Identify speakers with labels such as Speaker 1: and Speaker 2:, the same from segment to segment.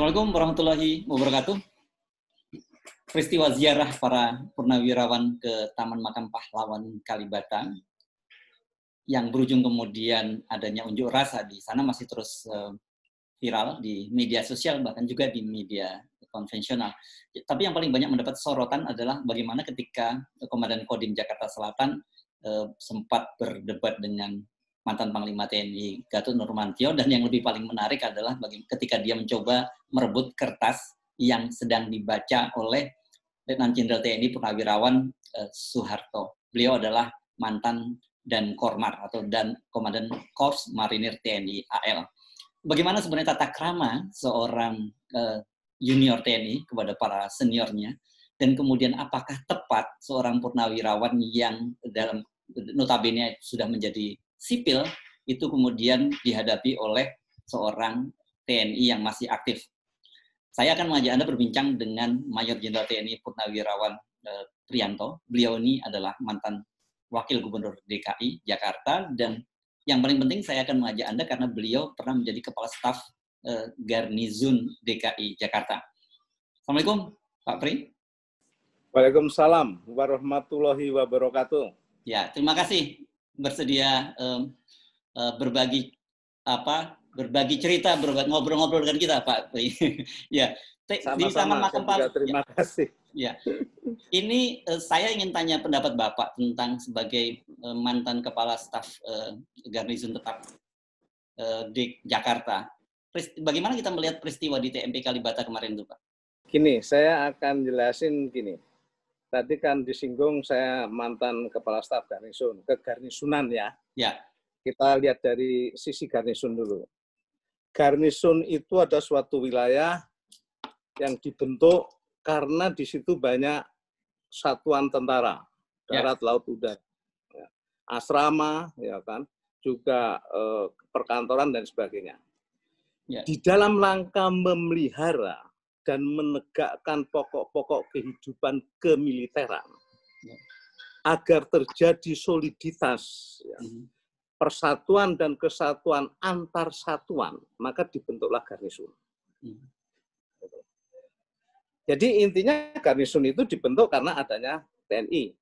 Speaker 1: Assalamualaikum warahmatullahi wabarakatuh. Peristiwa ziarah para purnawirawan ke Taman Makam Pahlawan Kalibata yang berujung kemudian adanya unjuk rasa di sana masih terus viral di media sosial, bahkan juga di media konvensional. Tapi yang paling banyak mendapat sorotan adalah bagaimana ketika Komandan Kodim Jakarta Selatan sempat berdebat dengan mantan Panglima TNI Gatot Nurmantio, dan yang lebih paling menarik adalah ketika dia mencoba merebut kertas yang sedang dibaca oleh Letnan Jenderal TNI Purnawirawan Soeharto. Beliau adalah mantan dan Kormar atau dan Komandan Korps Marinir TNI AL. Bagaimana sebenarnya tata krama seorang junior TNI kepada para seniornya, dan kemudian apakah tepat seorang purnawirawan yang dalam notabene sudah menjadi sipil itu kemudian dihadapi oleh seorang TNI yang masih aktif. Saya akan mengajak Anda berbincang dengan Mayor Jenderal TNI Purnawirawan Priyanto. Beliau ini adalah mantan Wakil Gubernur DKI Jakarta, dan yang paling penting saya akan mengajak Anda karena beliau pernah menjadi Kepala Staf Garnizon DKI Jakarta. Assalamualaikum, Pak Pri.
Speaker 2: Waalaikumsalam warahmatullahi wabarakatuh.
Speaker 1: Ya, terima kasih bersedia berbagi cerita, ngobrol-ngobrol dengan kita, Pak Pri. Ya,
Speaker 2: di Taman Makam Pahlawan. Terima kasih.
Speaker 1: Ya, ini saya ingin tanya pendapat Bapak tentang sebagai mantan Kepala Staf Garnizon tetap di Jakarta. Bagaimana kita melihat peristiwa di TMP Kalibata kemarin itu, Pak?
Speaker 2: Gini, saya akan jelasin gini. Tadi kan disinggung saya mantan Kepala Staf Garnizon, kegarnisonan ya.
Speaker 1: Ya.
Speaker 2: Kita lihat dari sisi garnizon dulu. Garnizon itu ada suatu wilayah yang dibentuk karena di situ banyak satuan tentara, darat, laut, udara, ya. Asrama, ya kan, juga perkantoran dan sebagainya. Ya. Di dalam rangka memelihara dan menegakkan pokok-pokok kehidupan kemiliteran, ya, agar terjadi soliditas, ya, persatuan dan kesatuan antar satuan, maka dibentuklah garnizon. Jadi intinya garnizon itu dibentuk karena adanya TNI,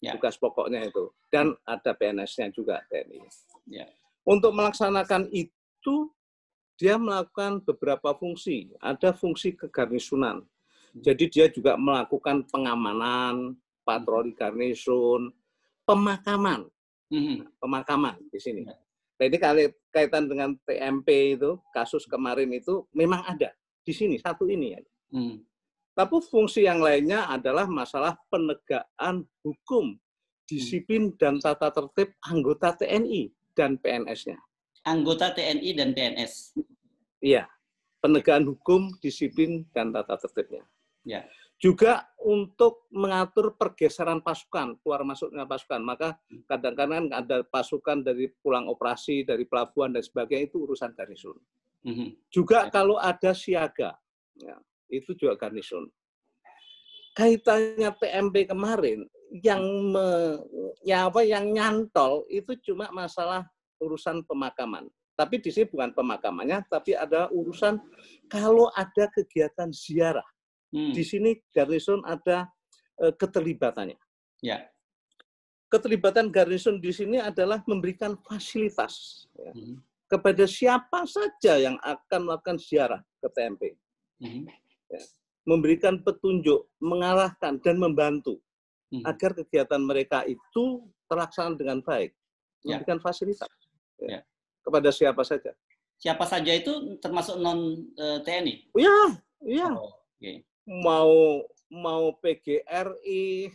Speaker 2: ya, tugas pokoknya itu, dan ada PNS-nya juga TNI. Ya. Untuk melaksanakan itu, dia melakukan beberapa fungsi. Ada fungsi kegarnisonan. Jadi dia juga melakukan pengamanan, patroli garnizon, pemakaman. Pemakaman di sini. Nah, ini kaitan dengan TMP itu, kasus kemarin itu memang ada di sini, satu ini. Tapi fungsi yang lainnya adalah masalah penegakan hukum, disiplin dan tata tertib anggota TNI dan PNS-nya.
Speaker 1: Anggota TNI dan PNS.
Speaker 2: Iya, penegakan hukum, disiplin, dan tata tertibnya.
Speaker 1: Ya.
Speaker 2: Juga untuk mengatur pergeseran pasukan, keluar masuknya pasukan. Maka kadang-kadang ada pasukan dari pulang operasi, dari pelabuhan, dan sebagainya, itu urusan garnizon. Juga kalau ada siaga, ya, itu juga garnizon. Kaitannya TMP kemarin, yang nyantol itu cuma masalah urusan pemakaman. Tapi di sini bukan pemakamannya, tapi ada urusan kalau ada kegiatan ziarah. Di sini garnizon ada keterlibatannya.
Speaker 1: Ya.
Speaker 2: Keterlibatan garnizon di sini adalah memberikan fasilitas, ya, kepada siapa saja yang akan melakukan ziarah ke TMP. Ya. Memberikan petunjuk, mengarahkan, dan membantu agar kegiatan mereka itu terlaksana dengan baik. Memberikan fasilitas. Ya. Kepada siapa saja.
Speaker 1: Siapa saja itu termasuk non TNI?
Speaker 2: Iya.
Speaker 1: Oh, okay.
Speaker 2: Mau PGRI,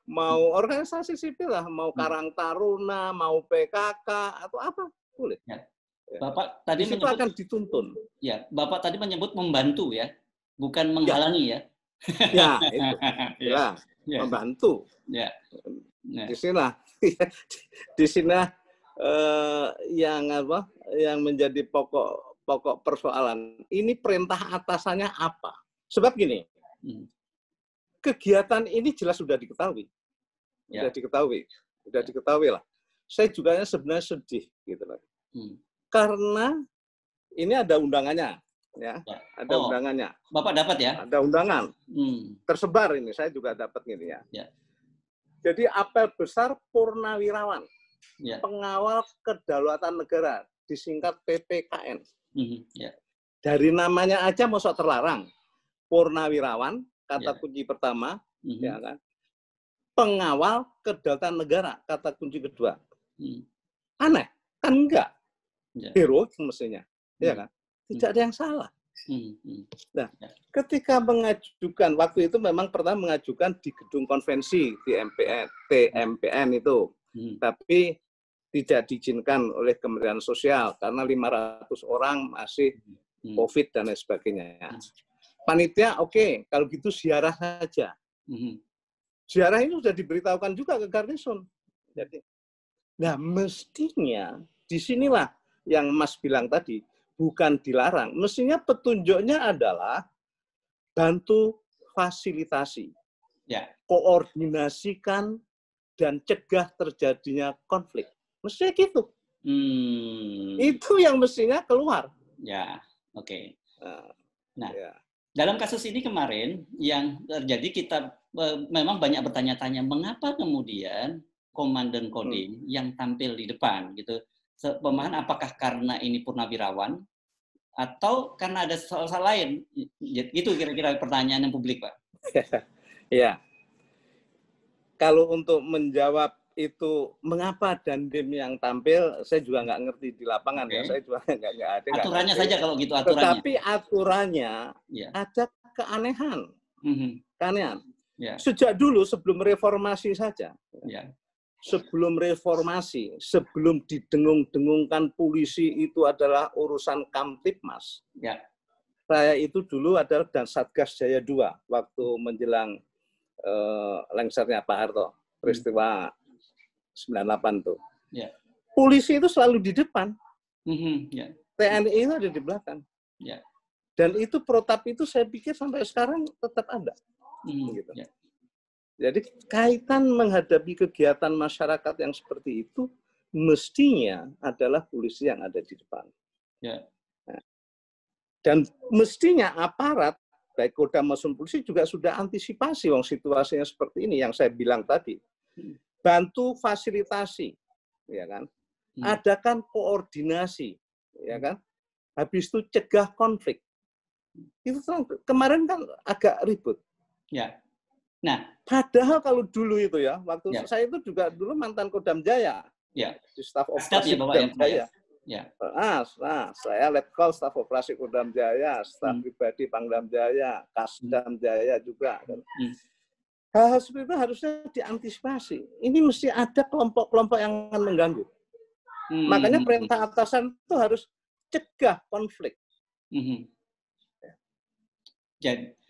Speaker 2: mau organisasi sipil lah, mau Karang Taruna, mau PKK atau apa boleh.
Speaker 1: Ya. Bapak tadi
Speaker 2: menyebut akan dituntun.
Speaker 1: Ya, Bapak tadi menyebut membantu ya, bukan menghalangi ya.
Speaker 2: Ya itu. Ya. Membantu.
Speaker 1: Ya. Nah.
Speaker 2: Di sini yang menjadi pokok persoalan ini, perintah atasannya apa? Sebab gini, kegiatan ini jelas sudah diketahui, sudah diketahui lah. Saya juga sebenarnya sedih gitu loh, karena ini ada undangannya, ya. Ada undangannya.
Speaker 1: Bapak dapat ya?
Speaker 2: Ada undangan. Tersebar ini, saya juga dapat ini ya. Jadi apel besar Purnawirawan, pengawal kedaulatan negara, disingkat PPKN. Dari namanya aja mosok terlarang. Purnawirawan, kata kunci pertama, ya kan? Pengawal kedaulatan negara, kata kunci kedua. Aneh, kan enggak? Heroik mestinya, ya kan? Tidak ada yang salah. Nah, ketika mengajukan, waktu itu memang pertama mengajukan di gedung konvensi di TMPN itu, tapi tidak diizinkan oleh Kementerian Sosial karena 500 orang masih COVID dan lain sebagainya. Panitia, oke, kalau gitu ziarah saja. Ziarah ini sudah diberitahukan juga ke Garnison. Jadi, nah mestinya disinilah yang Mas bilang tadi, bukan dilarang. Mestinya petunjuknya adalah bantu fasilitasi, koordinasikan, dan cegah terjadinya konflik. Mestinya gitu. Itu yang mestinya keluar.
Speaker 1: Ya, oke. Nah, dalam kasus ini kemarin yang terjadi kita memang banyak bertanya-tanya mengapa kemudian Komandan Kodim yang tampil di depan gitu. Pemahaman apakah karena ini Purnawirawan atau karena ada soal lain? Itu kira-kira pertanyaan yang publik, Pak.
Speaker 2: Ya. Kalau untuk menjawab itu mengapa Dandim yang tampil, saya juga nggak ngerti di lapangan ya. Saya juga nggak ada.
Speaker 1: Aturannya saja kalau gitu aturannya.
Speaker 2: Tetapi aturannya ada keanehan. Keanehan. Sejak dulu sebelum reformasi saja. Sebelum reformasi, sebelum didengung-dengungkan polisi itu adalah urusan Kamtipmas. Saya itu dulu adalah dan Satgas Jaya 2 waktu menjelang lengsernya Pak Harto, peristiwa 98 tuh. Polisi itu selalu di depan. TNI itu ada di belakang. Dan itu protap itu saya pikir sampai sekarang tetap ada. Gitu. Jadi kaitan menghadapi kegiatan masyarakat yang seperti itu mestinya adalah polisi yang ada di depan. Dan mestinya aparat baik Kodam maupun polisi juga sudah antisipasi situasinya seperti ini yang saya bilang tadi. Bantu fasilitasi, ya kan? Adakan koordinasi, ya kan? Habis itu cegah konflik. Itu kemarin kan agak ribut. Nah, padahal kalau dulu itu ya, waktu saya itu juga dulu mantan Kodam Jaya, di staf operasi Kodam Jaya. Saya letkol staf operasi Kodam Jaya, staf pribadi Pangdam Jaya, Kasdam Jaya juga. Hal-hal seperti itu harusnya diantisipasi. Ini mesti ada kelompok-kelompok yang akan mengganggu. Makanya perintah atasan itu harus cegah konflik.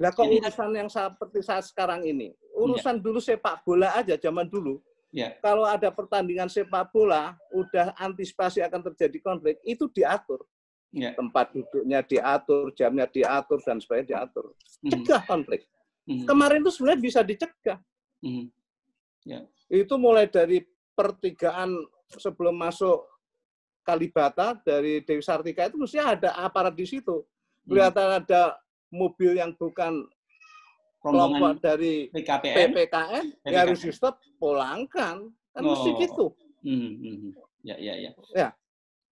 Speaker 2: Nah, kok urusan yang seperti saat sekarang ini, urusan dulu sepak bola aja zaman dulu, kalau ada pertandingan sepak bola, udah antisipasi akan terjadi konflik, itu diatur. Tempat duduknya diatur, jamnya diatur, dan sebagainya diatur. Cegah konflik. Kemarin itu sebenarnya bisa dicegah. Itu mulai dari pertigaan sebelum masuk Kalibata, dari Dewi Sartika, itu mesti ada aparat di situ. Kelihatan ada mobil yang bukan kelompok dari PPKN, ya harus di stop, pulangkan. Kan mesti gitu.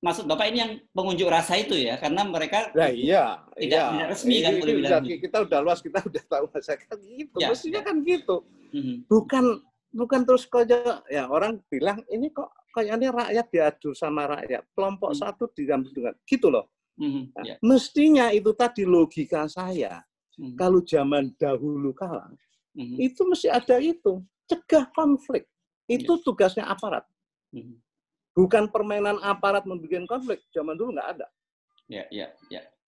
Speaker 1: Maksud Bapak ini yang pengunjuk rasa itu ya, karena mereka tidak resmi kan boleh bilang.
Speaker 2: Kita udah luas, kita udah tahu masyarakat gitu. Mestinya kan gitu. Bukan terus kaya ya orang bilang ini kok kayaknya rakyat diadu sama rakyat. Kelompok satu diganggu dengan gitu loh. Mestinya itu tadi logika saya. Kalau zaman dahulu kala, itu mesti ada itu. Cegah konflik. Itu tugasnya aparat. Bukan permainan aparat membuat konflik. Zaman dulu nggak ada.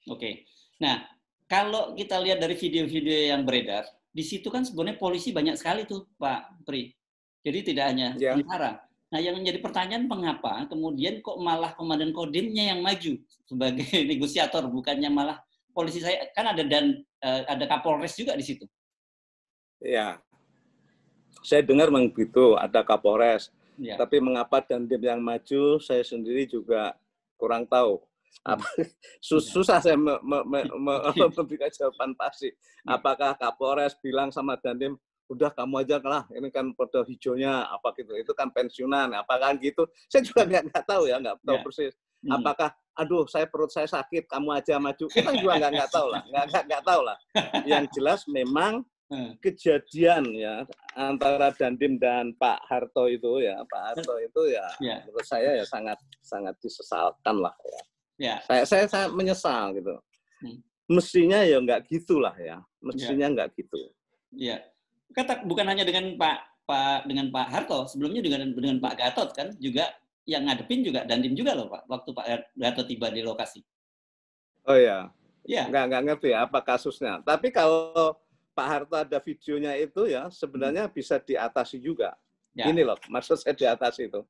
Speaker 1: Oke. Nah, kalau kita lihat dari video-video yang beredar, di situ kan sebenarnya polisi banyak sekali tuh, Pak Pri. Jadi tidak hanya tentara. Nah, yang menjadi pertanyaan mengapa kemudian kok malah Komandan Kodimnya yang maju sebagai negosiator, bukannya malah polisi saya kan ada Kapolres juga di situ.
Speaker 2: Ya, saya dengar memang begitu ada Kapolres. Tapi mengapa Dandim yang maju, saya sendiri juga kurang tahu. Susah saya memberikan jawaban pasti. Apakah Kapolres bilang sama Dandim, udah kamu aja lah, ini kan kode hijaunya apa gitu, itu kan pensiunan, apakah gitu? Saya juga nggak tahu ya, nggak tahu persis. Apakah, aduh, perut saya sakit, kamu aja maju? Kita juga nggak tahu lah, nggak tahu lah. Yang jelas memang kejadian ya antara Dandim dan Pak Harto itu ya, menurut saya ya sangat disesalkan lah ya. Saya menyesal gitu. Mestinya ya nggak gitulah ya. Mestinya nggak gitu.
Speaker 1: Iya. Bukan hanya dengan Pak Harto, sebelumnya dengan Pak Gatot kan juga yang ngadepin juga Dandim juga loh Pak, waktu Pak Gatot tiba di lokasi.
Speaker 2: Oh ya. Iya. Nggak ngerti apa kasusnya. Tapi kalau Pak Harto ada videonya itu ya sebenarnya bisa diatasi juga. Ini loh, maksud saya diatasi itu.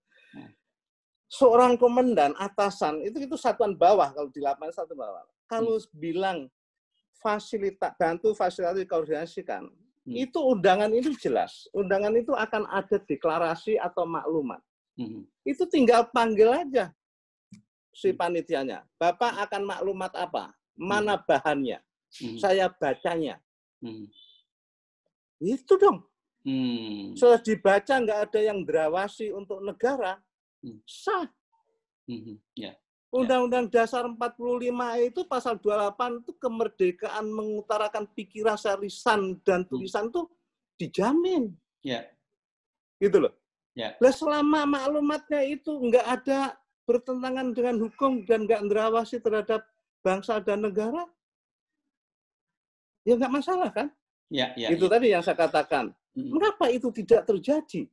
Speaker 2: Seorang komandan atasan itu satuan bawah, kalau di lapangan satuan bawah. Kalau bilang bantu fasilitasi koordinasikan, itu undangan itu jelas. Undangan itu akan ada deklarasi atau maklumat. Itu tinggal panggil aja si panitianya. Bapak akan maklumat apa? Mana bahannya? Saya bacanya. Itu dong. Setelah dibaca nggak ada yang derawasi untuk negara. Sah. Undang-Undang Dasar 45 itu pasal 28 itu kemerdekaan mengutarakan pikiran secara lisan dan tulisan itu dijamin. Gitu loh. Nah, selama maklumatnya itu nggak ada bertentangan dengan hukum dan nggak derawasi terhadap bangsa dan negara, ya nggak masalah kan? Itu tadi yang saya katakan. Mengapa itu tidak terjadi?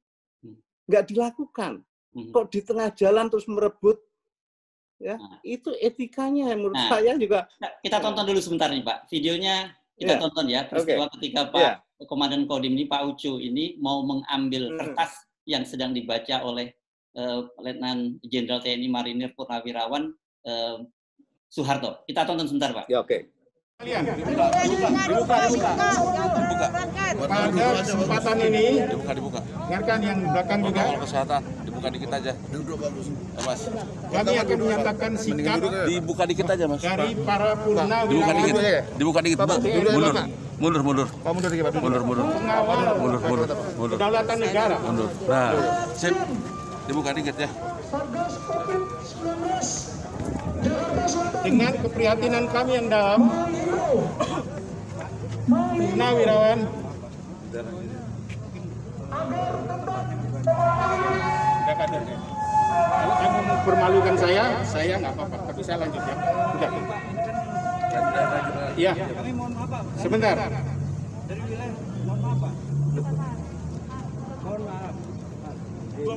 Speaker 2: Nggak dilakukan. Kok di tengah jalan terus merebut? Ya, itu etikanya menurut saya juga.
Speaker 1: Kita tonton dulu sebentar nih Pak. Videonya kita tonton ya. Peristiwa ketika Pak Komandan Kodim ini, Pak Ucu ini mau mengambil kertas yang sedang dibaca oleh Letnan Jenderal TNI Marinir Purnawirawan Soeharto. Kita tonton sebentar Pak.
Speaker 2: Ya, oke.
Speaker 3: Kalian dibuka. Pada kesempatan ini dibuka. Dengarkan yang belakang juga.
Speaker 4: Kesehatan dibuka dikit aja. Duduk bagus. Ya, Mas.
Speaker 3: Kami akan menyatakan sikap
Speaker 4: dibuka dikit aja Mas.
Speaker 3: Dari para purnawirawan.
Speaker 4: Dibuka dikit. Mundur.
Speaker 3: Mundur dikit, Pak. Mundur. Kedaulatan negara.
Speaker 4: Mundur. Nah, sip. Dibuka dikit ya.
Speaker 3: Dengan keprihatinan kami yang dalam, purnawirawan sudah kader. Kalau kamu mempermalukan saya nggak apa-apa, tapi saya lanjut ya. Sudah. Iya. Sebentar. Dua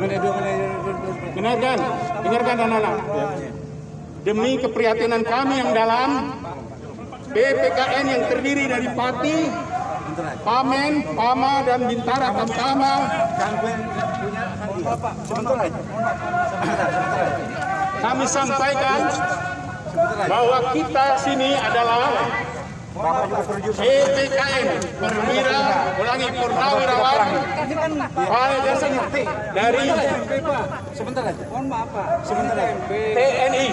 Speaker 3: menit. Dengarkan anak-anak. Demi keprihatinan kami yang dalam, PPKN yang terdiri dari Pati, Pamen, Pama, dan Bintara Tamtama. Kami sampaikan bahwa kita sini adalah PPKN Purnawirawan dari TNI.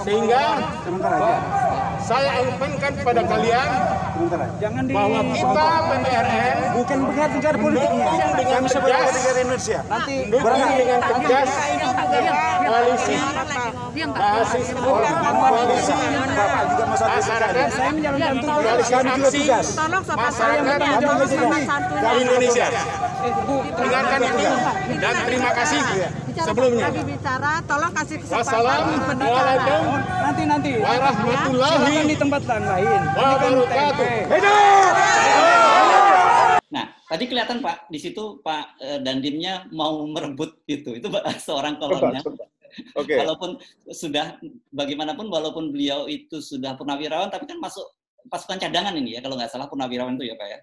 Speaker 3: Sehingga saya infokan kepada kalian bahwa kita PPRN
Speaker 5: bukan benar negara politiknya.
Speaker 3: Dengan tegas koalisi masyarakat,
Speaker 5: Saya menjalankan
Speaker 3: tugas masyarakat Indonesia. Dengarkan itu dan terima kasih sebelumnya.
Speaker 6: Tolong kasih kesempatan.
Speaker 3: Wassalamualaikum
Speaker 5: nanti
Speaker 3: warahmatullahi
Speaker 5: di tempat lain.
Speaker 3: wabarakatuh.
Speaker 1: Nah, tadi kelihatan Pak, di situ Pak Dandimnya mau merebut itu seorang kolonel.
Speaker 2: Okay.
Speaker 1: Walaupun sudah bagaimanapun, walaupun beliau itu sudah purnawirawan, tapi kan masuk pasukan cadangan ini ya, kalau nggak salah purnawirawan itu ya Pak ya?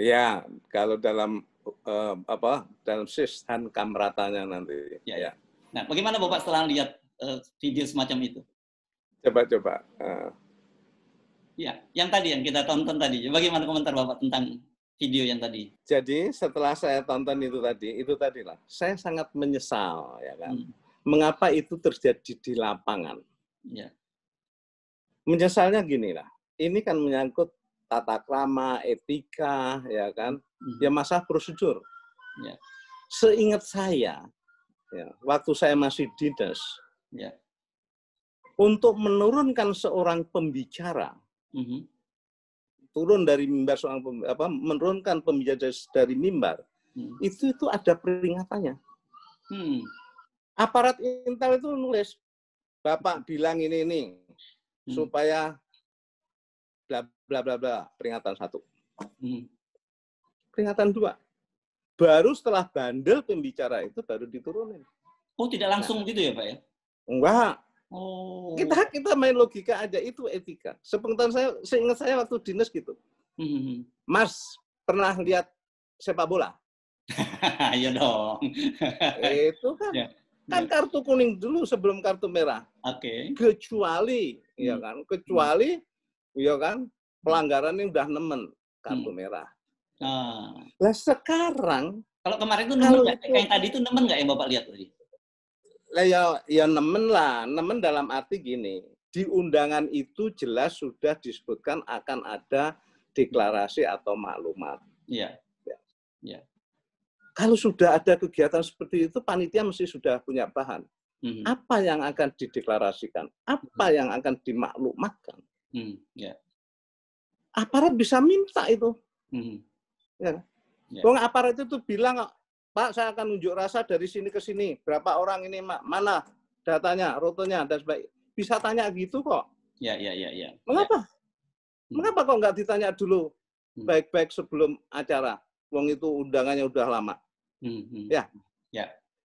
Speaker 2: Ya, kalau dalam dalam sistem kamratanya nanti.
Speaker 1: Ya. Nah, bagaimana Bapak setelah lihat video semacam itu?
Speaker 2: Coba.
Speaker 1: Ya, yang tadi yang kita tonton tadi. Bagaimana komentar Bapak tentang video yang tadi?
Speaker 2: Jadi setelah saya tonton itu tadilah, saya sangat menyesal ya kan. mengapa itu terjadi di lapangan.
Speaker 1: Ya.
Speaker 2: Menyesalnya gini lah, ini kan menyangkut tata krama, etika, ya kan, ya masalah prosedur.
Speaker 1: Ya.
Speaker 2: Seingat saya, ya, waktu saya masih dinas,
Speaker 1: ya.
Speaker 2: Untuk menurunkan seorang pembicara, turun dari mimbar menurunkan pembicara dari mimbar, itu ada peringatannya. Aparat intel itu nulis, Bapak bilang ini supaya bla bla bla bla, peringatan 1. Peringatan 2. Baru setelah bandel pembicara itu baru diturunin.
Speaker 1: Oh, tidak langsung gitu ya, Pak ya?
Speaker 2: Enggak.
Speaker 1: Oh.
Speaker 2: Kita main logika aja, itu etika. Sepengetahuan saya, seingat saya waktu dinas gitu. Mas pernah lihat sepak bola?
Speaker 1: Iya dong.
Speaker 2: Itu kan.
Speaker 1: Ya.
Speaker 2: Kan kartu kuning dulu sebelum kartu merah.
Speaker 1: Oke.
Speaker 2: Kecuali, ya kan, ya kan, pelanggaran ini udah nemen kartu merah. Lah sekarang,
Speaker 1: kalau kemarin itu nemen nggak? Yang tadi itu nemen nggak yang Bapak lihat tadi?
Speaker 2: Lah ya nemen lah, nemen dalam arti gini, di undangan itu jelas sudah disebutkan akan ada deklarasi atau maklumat.
Speaker 1: Iya. Ya.
Speaker 2: Kalau sudah ada kegiatan seperti itu, panitia mesti sudah punya bahan. Apa yang akan dideklarasikan? Apa yang akan dimaklumatkan?
Speaker 1: Ya.
Speaker 2: Aparat bisa minta itu. Ya. Wong aparat itu bilang, Pak, saya akan unjuk rasa dari sini ke sini. Berapa orang ini, mana datanya, rutenya, dan sebagainya. Bisa tanya gitu kok.
Speaker 1: Ya.
Speaker 2: Mengapa? Mengapa kok nggak ditanya dulu baik-baik sebelum acara? Wong itu undangannya udah lama. Ya.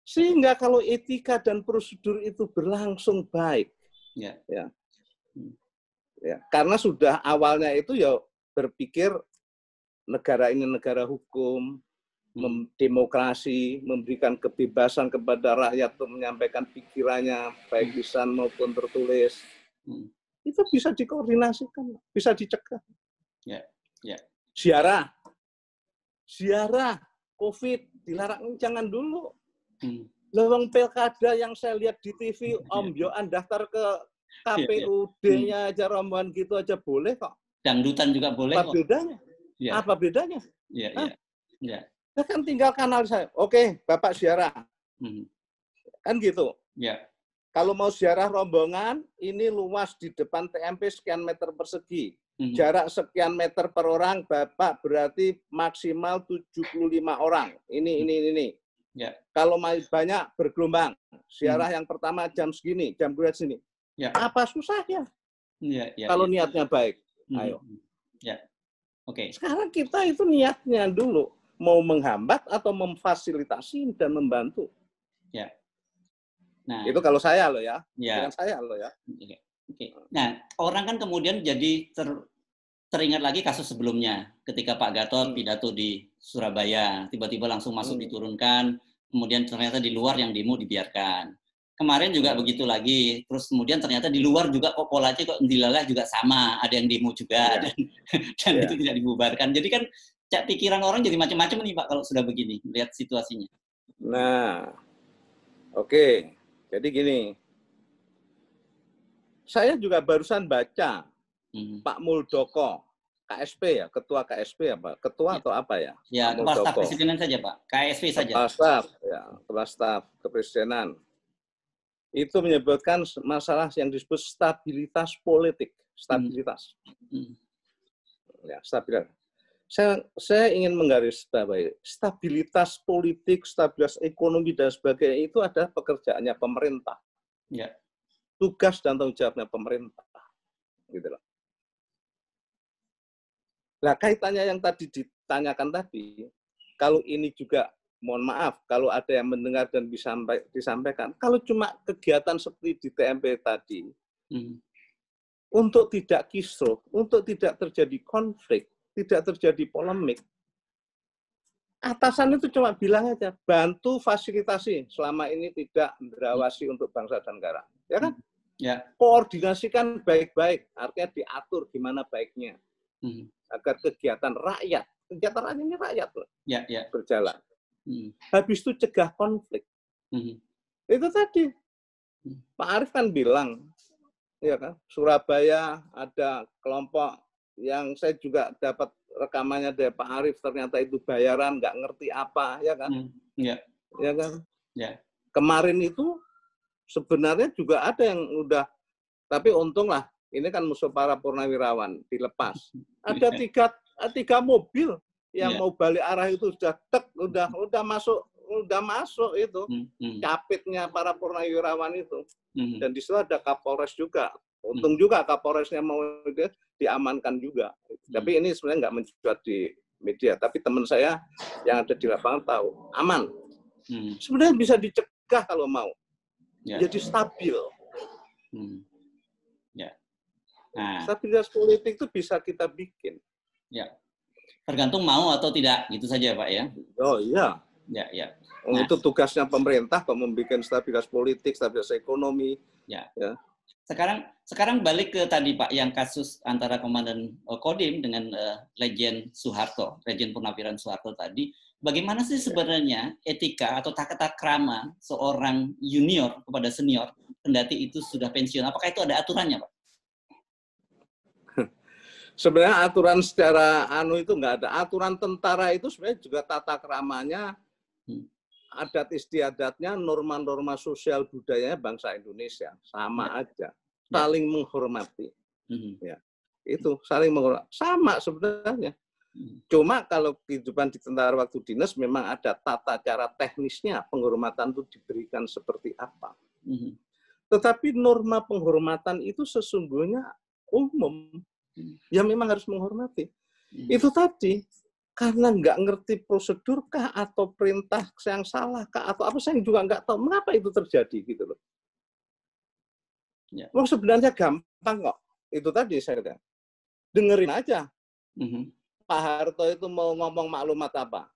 Speaker 2: Sehingga kalau etika dan prosedur itu berlangsung baik. Ya. Karena sudah awalnya itu ya berpikir negara ini negara hukum, demokrasi, memberikan kebebasan kepada rakyat untuk menyampaikan pikirannya, baik lisan maupun tertulis. Itu bisa dikoordinasikan, bisa dicegah.
Speaker 1: Ya.
Speaker 2: Ziarah COVID dilarang, jangan dulu. Lewang pilkada yang saya lihat di TV, ombyoan daftar ke KPUD-nya aja rombongan gitu aja boleh kok.
Speaker 1: Dangdutan juga boleh
Speaker 2: kok. Bedanya? Ya. Apa bedanya?
Speaker 1: Iya.
Speaker 2: Kan tinggal kanal saya. Oke, Bapak ziarah. Kan gitu.
Speaker 1: Ya.
Speaker 2: Kalau mau ziarah rombongan, ini luas di depan TMP sekian meter persegi. Jarak sekian meter per orang, Bapak berarti maksimal 75 orang. Ini.
Speaker 1: Ya.
Speaker 2: Kalau banyak bergelombang. Ziarah yang pertama jam segini, jam kedua sini.
Speaker 1: Ya.
Speaker 2: Apa susahnya?
Speaker 1: Ya.
Speaker 2: Kalau niatnya baik. Ayo.
Speaker 1: Ya. Oke.
Speaker 2: Sekarang kita itu niatnya dulu. Mau menghambat atau memfasilitasi dan membantu.
Speaker 1: Ya. Nah,
Speaker 2: itu kalau saya loh ya.
Speaker 1: Dengan
Speaker 2: saya loh ya.
Speaker 1: Oke. Nah, orang kan kemudian jadi teringat lagi kasus sebelumnya ketika Pak Gatot pidato di Surabaya, tiba-tiba langsung masuk diturunkan, kemudian ternyata di luar yang demo dibiarkan. Kemarin juga begitu lagi, terus kemudian ternyata di luar juga kok polanya kok dilalah juga sama, ada yang demo juga dan itu tidak dibubarkan. Jadi kan pikiran orang jadi macam-macam nih Pak kalau sudah begini, lihat situasinya.
Speaker 2: Nah, oke. Jadi gini, saya juga barusan baca Pak Muldoko, KSP ya, ketua KSP apa? Ketua atau apa ya?
Speaker 1: Ya, kepala staf kepresidenan saja Pak, KSP saja.
Speaker 2: Kepala staf kepresidenan. Itu menyebutkan masalah yang disebut stabilitas politik, stabilitas. Ya, stabilitas. Saya ingin menggarisbawahi stabilitas politik, stabilitas ekonomi dan sebagainya itu adalah pekerjaannya pemerintah.
Speaker 1: Ya.
Speaker 2: Tugas dan tanggung jawabnya pemerintah. Gitu loh. Nah, kaitannya yang tadi ditanyakan tadi, kalau ini juga, mohon maaf, kalau ada yang mendengar dan disampaikan, kalau cuma kegiatan seperti di TMP tadi, untuk tidak kisruh, untuk tidak terjadi konflik, tidak terjadi polemik, atasan itu cuma bilang aja, bantu fasilitasi selama ini tidak berawasi untuk bangsa dan negara. Ya kan?
Speaker 1: Ya.
Speaker 2: Koordinasikan baik-baik, artinya diatur gimana baiknya. Agar kegiatan rakyat ini rakyat loh, berjalan. Habis itu cegah konflik. Itu tadi, Pak Arief kan bilang, ya kan, Surabaya ada kelompok yang saya juga dapat rekamannya dari Pak Arief, ternyata itu bayaran, nggak ngerti apa, ya kan?
Speaker 1: Ya.
Speaker 2: Ya kan?
Speaker 1: Ya.
Speaker 2: Kemarin itu sebenarnya juga ada yang udah, tapi untunglah, ini kan musuh para purnawirawan, dilepas. Ada tiga mobil yang mau balik arah itu sudah udah masuk itu capitnya para purnawirawan itu. Dan di situ ada Kapolres juga. Untung juga Kapolresnya mau diamankan juga. Tapi ini sebenarnya nggak mencuat di media. Tapi teman saya yang ada di lapangan tahu aman. Sebenarnya bisa dicegah kalau mau. Jadi stabil.
Speaker 1: Nah,
Speaker 2: stabilitas politik itu bisa kita bikin.
Speaker 1: Ya, tergantung mau atau tidak, gitu saja Pak ya.
Speaker 2: Oh iya.
Speaker 1: Ya.
Speaker 2: Nah, itu tugasnya pemerintah kok membuat stabilitas politik, stabilitas ekonomi.
Speaker 1: Ya. Sekarang balik ke tadi Pak, yang kasus antara Komandan Kodim dengan Legend Soeharto, Legend Purnawirawan Soeharto tadi. Bagaimana sih sebenarnya etika atau tata krama seorang junior kepada senior, kendati itu sudah pensiun? Apakah itu ada aturannya Pak?
Speaker 2: Sebenarnya aturan secara itu nggak ada. Aturan tentara itu sebenarnya juga tata keramanya, adat istiadatnya, norma-norma sosial budayanya bangsa Indonesia sama aja, saling menghormati. Ya, itu saling menghormati, sama sebenarnya. Cuma kalau kehidupan di tentara waktu dinas memang ada tata cara teknisnya penghormatan itu diberikan seperti apa. Tetapi norma penghormatan itu sesungguhnya umum. Ya memang harus menghormati. Itu tadi, karena nggak ngerti prosedur kah atau perintah yang salah kah atau apa, saya juga nggak tahu mengapa itu terjadi gitu loh.
Speaker 1: Ya.
Speaker 2: Sebenarnya gampang kok. Itu tadi saya kata. Dengerin aja. Pak Harto itu mau ngomong maklumat apa.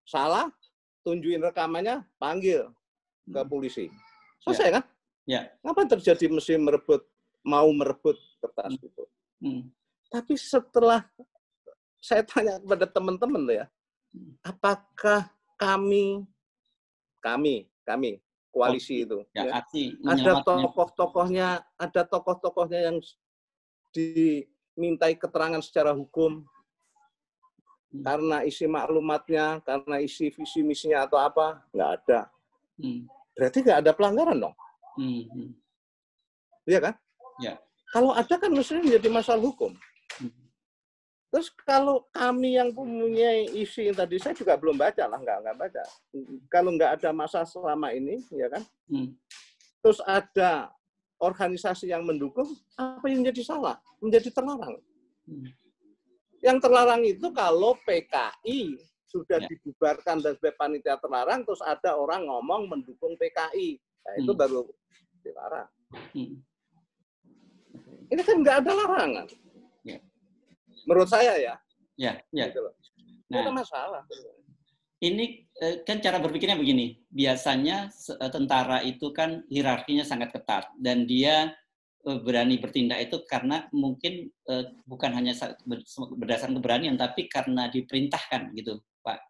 Speaker 2: Salah, tunjukin rekamannya, panggil ke polisi. Selesai kan?
Speaker 1: Ya.
Speaker 2: Ngapa terjadi mesti mau merebut kertas gitu. Tapi setelah saya tanya kepada teman-teman ya, apakah kami koalisi itu ada tokoh-tokohnya yang dimintai keterangan secara hukum karena isi maklumatnya, karena isi visi misinya atau apa? Nggak ada. Berarti nggak ada pelanggaran dong. Iya kan?
Speaker 1: Ya.
Speaker 2: Kalau ada kan mestinya menjadi masalah hukum. Terus kalau kami yang punya isi yang tadi, saya juga belum baca lah, nggak baca. Kalau nggak ada masalah selama ini, ya kan? Terus ada organisasi yang mendukung, apa yang menjadi salah? Menjadi terlarang. Yang terlarang itu kalau PKI sudah dibubarkan dan sebagai panitia terlarang, terus ada orang ngomong mendukung PKI. Nah, itu baru dilarang. Ini kan nggak ada larangan. Menurut saya ya. Gitu loh. Nah, ada masalah.
Speaker 1: Ini kan cara berpikirnya begini. Biasanya tentara itu kan hierarkinya sangat ketat dan dia berani bertindak itu karena mungkin bukan hanya berdasarkan keberanian, tapi karena diperintahkan gitu, Pak.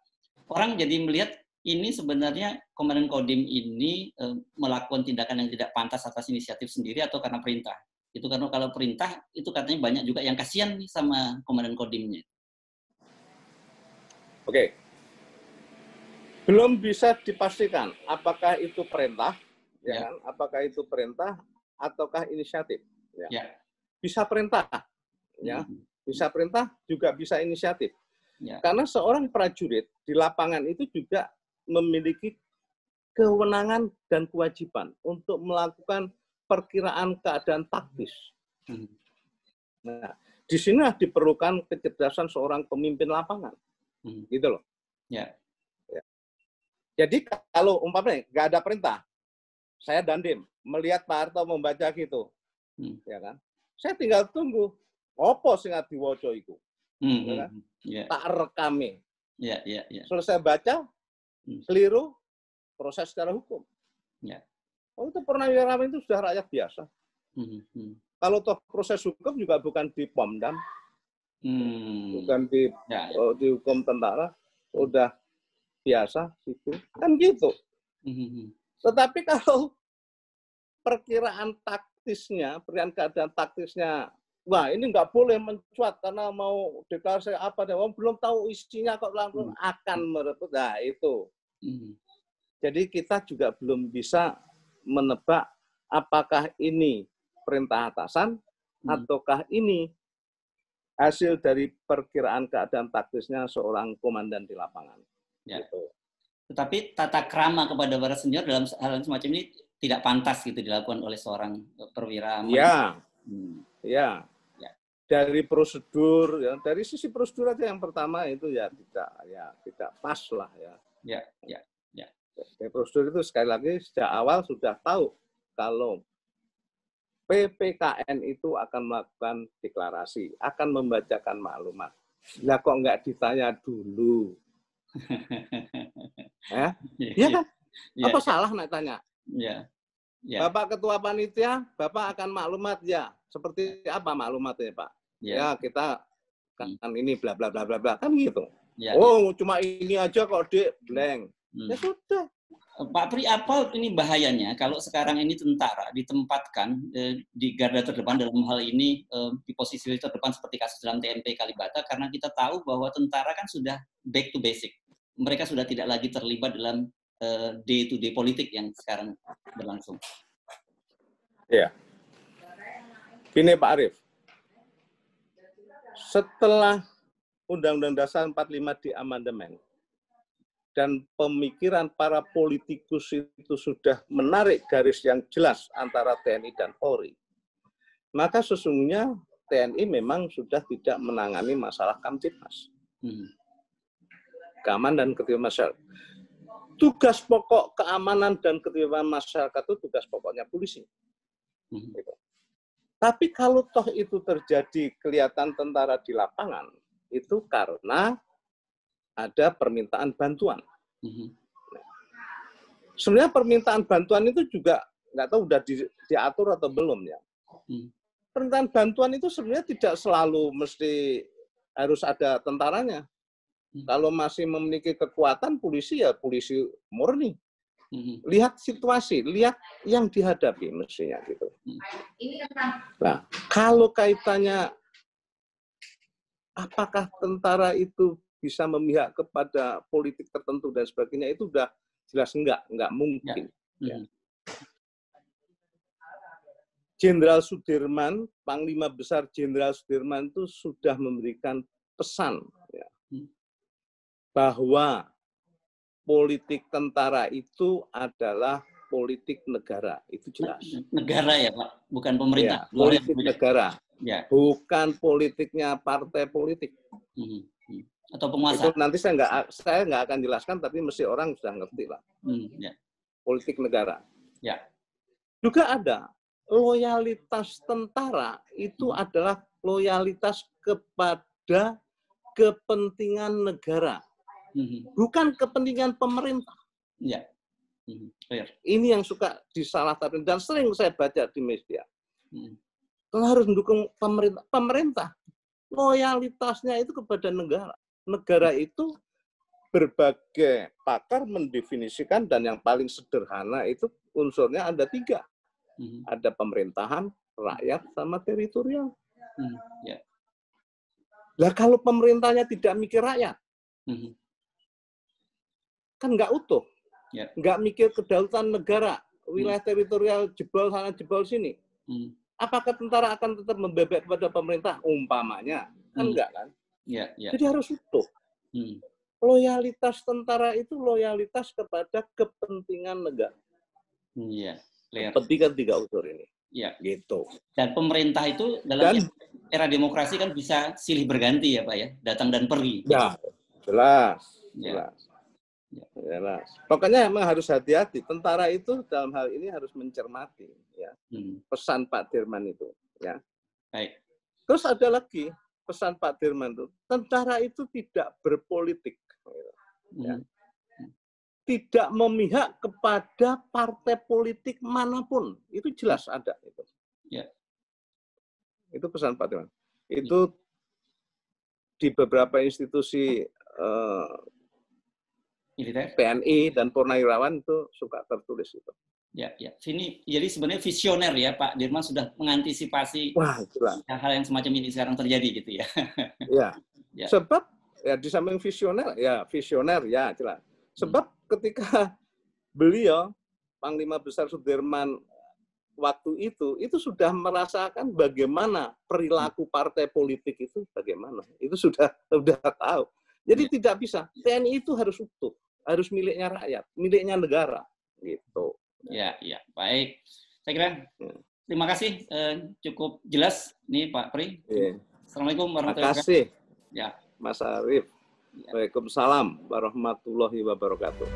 Speaker 1: Orang jadi melihat ini sebenarnya Komandan Kodim ini melakukan tindakan yang tidak pantas atas inisiatif sendiri atau karena perintah. Itu karena kalau perintah itu katanya banyak juga yang kasihan nih sama Komandan Kodimnya.
Speaker 2: Oke. Belum bisa dipastikan apakah itu perintah, ya kan? Apakah itu perintah ataukah inisiatif. Ya. Bisa perintah, ya. Bisa perintah juga bisa inisiatif. Ya. Karena seorang prajurit di lapangan itu juga memiliki kewenangan dan kewajiban untuk melakukan perkiraan keadaan taktis. Nah, di sini diperlukan kecerdasan seorang pemimpin lapangan, gitu loh. Ya. Jadi kalau umpamanya nggak ada perintah, saya Dandim melihat Pak Harto membaca gitu, ya kan? Saya tinggal tunggu, opo sing diwaca iku, ya kan? Tak rekame. Selesai baca, keliru, proses secara hukum. Oh, itu purnawirawan itu sudah rakyat biasa. Kalau toh proses hukum juga bukan di Pomdam, bukan di hukum tentara, udah biasa gitu, kan gitu. Tetapi kalau perkiraan taktisnya, perkiraan keadaan taktisnya, wah ini nggak boleh mencuat karena mau deklarasi apa, belum tahu isinya kok langsung akan merebut. Nah itu. Jadi kita juga belum bisa menebak apakah ini perintah atasan ataukah ini hasil dari perkiraan keadaan taktisnya seorang komandan di lapangan.
Speaker 1: Ya.
Speaker 2: Gitu.
Speaker 1: Tetapi tata krama kepada para senior dalam hal semacam ini tidak pantas gitu dilakukan oleh seorang perwira.
Speaker 2: Ya, ya. Dari prosedur, ya, dari sisi prosedur aja yang pertama itu ya tidak pas lah ya.
Speaker 1: Ya.
Speaker 2: Dari prosedur itu sekali lagi sejak awal sudah tahu kalau PPKN itu akan melakukan deklarasi, akan membacakan maklumat. Lah kok nggak ditanya dulu? Iya kan? Apa salah nak tanya?
Speaker 1: Ya.
Speaker 2: Bapak Ketua Panitia, Bapak akan maklumat ya. Seperti apa maklumatnya, Pak? Ya, kita kan ini bla bla bla bla bla kan gitu. Cuma ini aja kok, Dek, blank. Ya sudah.
Speaker 1: Pak Pri, apa ini bahayanya kalau sekarang ini tentara ditempatkan di garda terdepan dalam hal ini, di posisi terdepan seperti kasus dalam TMP Kalibata, karena kita tahu bahwa tentara kan sudah back to basic. Mereka sudah tidak lagi terlibat dalam day-to-day politik yang sekarang berlangsung.
Speaker 2: Ya. Gini Pak Arief, setelah Undang-Undang Dasar 45 diamandemen, dan pemikiran para politikus itu sudah menarik garis yang jelas antara TNI dan Polri, maka sesungguhnya TNI memang sudah tidak menangani masalah Kamtibmas. Keamanan dan Ketertiban Masyarakat. Tugas pokok keamanan dan ketertiban masyarakat itu tugas pokoknya polisi. Gitu. Tapi kalau toh itu terjadi kelihatan tentara di lapangan, itu karena ada permintaan bantuan. Sebenarnya permintaan bantuan itu juga nggak tahu udah diatur atau belum ya. Permintaan bantuan itu sebenarnya tidak selalu mesti harus ada tentaranya. Kalau masih memiliki kekuatan polisi ya polisi murni. Lihat situasi, lihat yang dihadapi mestinya gitu. Nah, kalau kaitannya apakah tentara itu bisa memihak kepada politik tertentu dan sebagainya, itu udah jelas enggak mungkin. Ya. Jenderal Sudirman, Panglima Besar Jenderal Sudirman itu sudah memberikan pesan ya, bahwa politik tentara itu adalah politik negara, itu jelas.
Speaker 1: Negara ya Pak, bukan pemerintah.
Speaker 2: Ya, politik negara, ya. Bukan politiknya partai politik.
Speaker 1: Atau penguasa.
Speaker 2: Itu nanti saya nggak akan jelaskan, tapi mesti orang sudah ngerti lah. Politik negara.
Speaker 1: Ya.
Speaker 2: Juga ada loyalitas tentara itu adalah loyalitas kepada kepentingan negara. Bukan kepentingan pemerintah.
Speaker 1: Ya.
Speaker 2: Ini yang suka disalahkan dan sering saya baca di media. Harus mendukung pemerintah. Pemerintah loyalitasnya itu kepada negara. Negara itu berbagai pakar mendefinisikan dan yang paling sederhana itu unsurnya ada 3. Ada pemerintahan, rakyat, sama teritorial. Lah kalau pemerintahnya tidak mikir rakyat, kan nggak utuh, nggak mikir kedaulatan negara, wilayah teritorial jebol sana jebol sini. Apakah tentara akan tetap membebek kepada pemerintah? Umpamanya, kan enggak kan? Jadi harus utuh. Loyalitas tentara itu loyalitas kepada kepentingan negara. Kepentingan 3 unsur ini. Gitu.
Speaker 1: Dan pemerintah itu dalam era demokrasi kan bisa silih berganti ya Pak ya, datang dan pergi.
Speaker 2: Ya, jelas. Pokoknya memang harus hati-hati. Tentara itu dalam hal ini harus mencermati ya. Pesan Pak Dirman itu ya.
Speaker 1: Baik.
Speaker 2: Terus ada lagi pesan Pak Dirman itu, tentara itu tidak berpolitik. Ya. Tidak memihak kepada partai politik manapun. Itu jelas ada itu. Itu pesan Pak Dirman. Itu di beberapa institusi
Speaker 1: militer.
Speaker 2: TNI dan Purnawirawan itu suka tertulis itu.
Speaker 1: Ya, ya. Jadi sebenarnya visioner ya Pak Dirman sudah mengantisipasi hal yang semacam ini sekarang terjadi gitu ya.
Speaker 2: Ya. Ya. Sebab ya di samping visioner ya jelas. Sebab ketika beliau Panglima Besar Sudirman waktu itu sudah merasakan bagaimana perilaku partai politik itu bagaimana. Itu sudah tahu. Jadi tidak bisa. TNI itu harus utuh, harus miliknya rakyat, miliknya negara gitu.
Speaker 1: Ya, baik. Saya kira terima kasih, cukup jelas nih Pak Pri. Assalamualaikum warahmatullahi wabarakatuh.
Speaker 2: Terima kasih, Mas Arief. Waalaikumsalam warahmatullahi wabarakatuh.